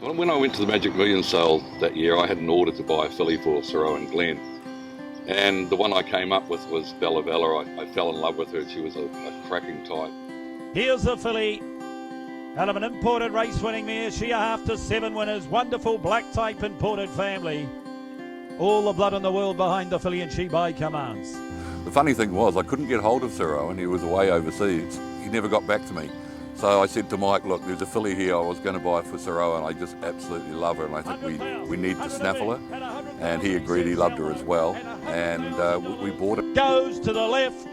When I went to the Magic Millions sale that year, I had an order to buy a filly for Sorrow and Glen. And the one I came up with was Vella. I fell in love with her. She was a cracking type. Here's the filly. Out of an imported race-winning mare, she after 7 winners. Wonderful black type imported family. All the blood in the world behind the filly, and she by commands. The funny thing was I couldn't get hold of Sorrow and he was away overseas. He never got back to me. So I said to Mike, look, there's a filly here I was going to buy for Sorrow and I just absolutely love her and I think we need to snaffle her. And he agreed, he loved her as well. And we bought it. Goes to the left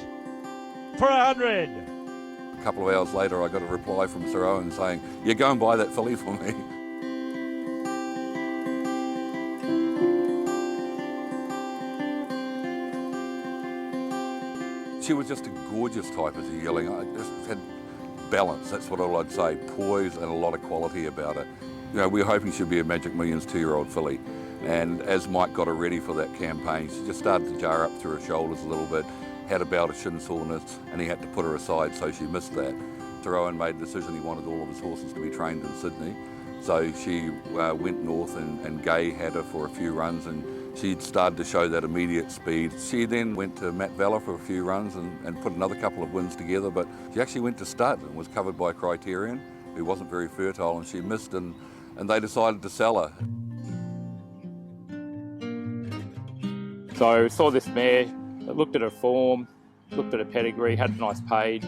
for 100. A couple of hours later I got a reply from Sorrow and saying, yeah, go and buy that filly for me. She was just a gorgeous type as a yearling. I just had balance, that's what I'd say, poise and a lot of quality about it. You know, we were hoping she'd be a Magic Millions 2-year-old filly. And as Mike got her ready for that campaign, she just started to jar up through her shoulders a little bit, had a bout of shin soreness, and he had to put her aside, so she missed that. Rowan made a decision he wanted all of his horses to be trained in Sydney. So she went north and Gay had her for a few runs and she'd started to show that immediate speed. She then went to Matt Vella for a few runs and put another couple of wins together, but she actually went to stud and was covered by Criterion, who wasn't very fertile, and she missed and they decided to sell her. So saw this mare, looked at her form, looked at her pedigree, had a nice page,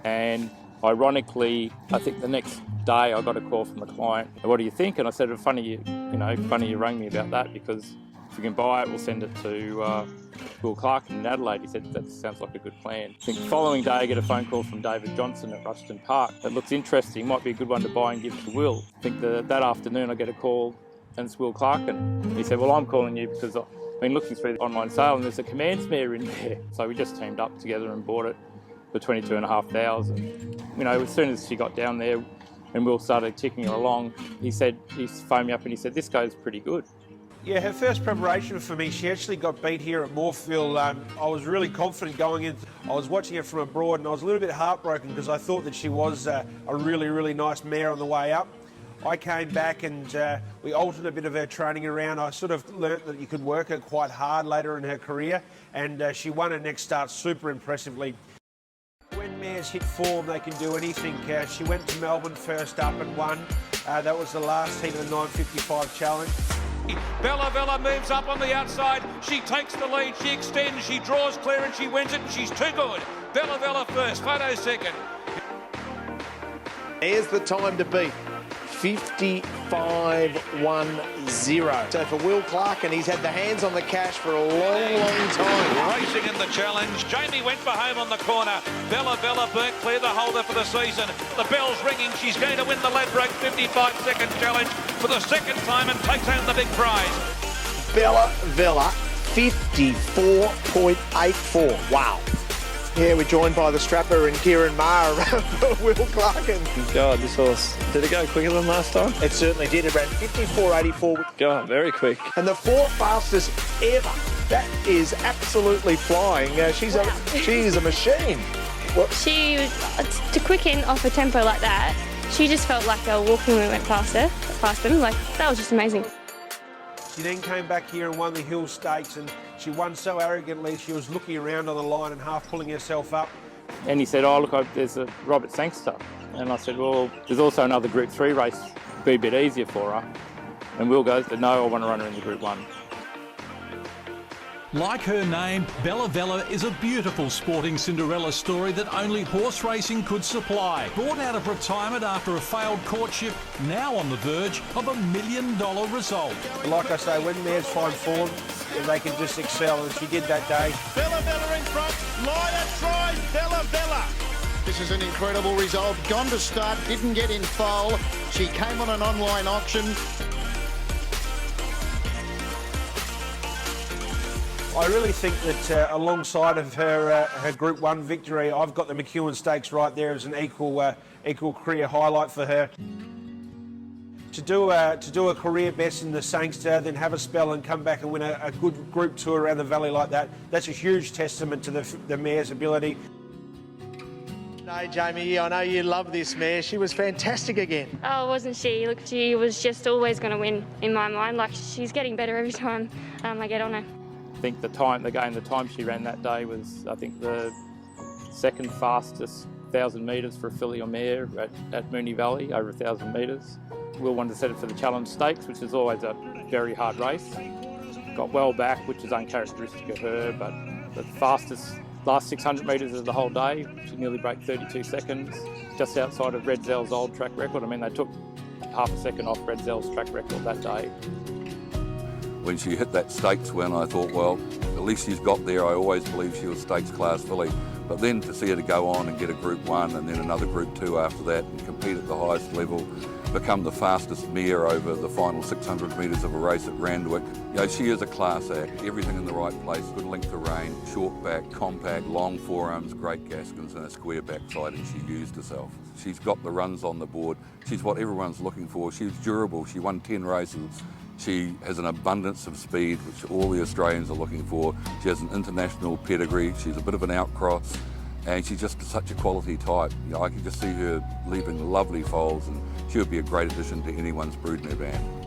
and ironically, I think the next day I got a call from the client. What do you think? And I said, funny you rang me about that, because if you can buy it, we'll send it to Will Clark in Adelaide. He said, that sounds like a good plan. I think the following day I get a phone call from David Johnson at Rushton Park. That looks interesting, might be a good one to buy and give to Will. I think that afternoon I get a call and it's Will Clark, and he said, well, I'm calling you because I've been looking through the online sale and there's a Commands mare in there. So we just teamed up together and bought it for $22,500. You know, as soon as she got down there and Will started ticking her along, he phoned me up and he said, this goes pretty good. Yeah, her first preparation for me, she actually got beat here at Moorfield. I was really confident going in. I was watching her from abroad and I was a little bit heartbroken because I thought that she was a really, really nice mare on the way up. I came back and we altered a bit of her training around. I sort of learnt that you could work her quite hard later in her career, and she won her next start super impressively. When mares hit form, they can do anything. She went to Melbourne first up and won. That was the last heat of the 955 challenge. Vella moves up on the outside. She takes the lead, she extends, she draws clear and she wins it, and she's too good. Vella first, Photo second. Here's the time to beat. 55.10. So for Will Clark, and he's had the hands on the cash for a long time. Racing in the challenge. Jamie went for home on the corner. Vella burnt clear the holder for the season. The bell's ringing. She's going to win the Ladbroke 55-second challenge for the second time and takes home the big prize. Vella, 54.84. Wow. Yeah, we're joined by the strapper and Kieran Maher for Will Clark. God, this horse, did it go quicker than last time? It certainly did. It ran 54.84. God, very quick. And the fourth fastest ever. That is absolutely flying. She is a machine. To quicken off a tempo like that, she just felt like a walking when we went past them. Like, that was just amazing. She then came back here and won the Hill Stakes, and she won so arrogantly she was looking around on the line and half pulling herself up. And he said, oh, look, there's a Robert Sangster. And I said, well, there's also another Group 3 race, be a bit easier for her. And Will goes, no, I want to run her in the Group 1. Like her name, Vella is a beautiful sporting Cinderella story that only horse racing could supply. Brought out of retirement after a failed courtship, now on the verge of $1 million result. Like I say, when mares find form, they can just excel, and she did that day. Vella in front, Lyra tries Vella. This is an incredible result. Gone to start, didn't get in foal. She came on an online auction. I really think that alongside of her Group 1 victory, I've got the McEwen Stakes right there as an equal career highlight for her. To do a career best in the Sangster, then have a spell and come back and win a good Group 2 around the valley like that, that's a huge testament to the mare's ability. Hey, Jamie, I know you love this mare. She was fantastic again. Oh, wasn't she? Look, she was just always going to win in my mind. Like, she's getting better every time I get on her. I think the time she ran that day was, I think, the second fastest 1,000 metres for a filly or mare at Moonee Valley, over 1,000 metres. Will wanted to set it for the Challenge Stakes, which is always a very hard race. Got well back, which is uncharacteristic of her, but the fastest last 600 metres of the whole day, she nearly broke 32 seconds, just outside of Red Zell's old track record. I mean, they took half a second off Red Zell's track record that day. When she hit that stakes win, I thought, well, at least she's got there. I always believed she was stakes class filly. But then to see her to go on and get a Group 1 and then another Group 2 after that and compete at the highest level, become the fastest mare over the final 600 metres of a race at Randwick. You know, she is a class act, everything in the right place, good length of rein, short back, compact, long forearms, great gaskins and a square backside, and she used herself. She's got the runs on the board. She's what everyone's looking for. She's durable. She won 10 races. She has an abundance of speed, which all the Australians are looking for. She has an international pedigree. She's a bit of an outcross, and she's just such a quality type. You know, I can just see her leaving lovely foals, and she would be a great addition to anyone's broodmare band.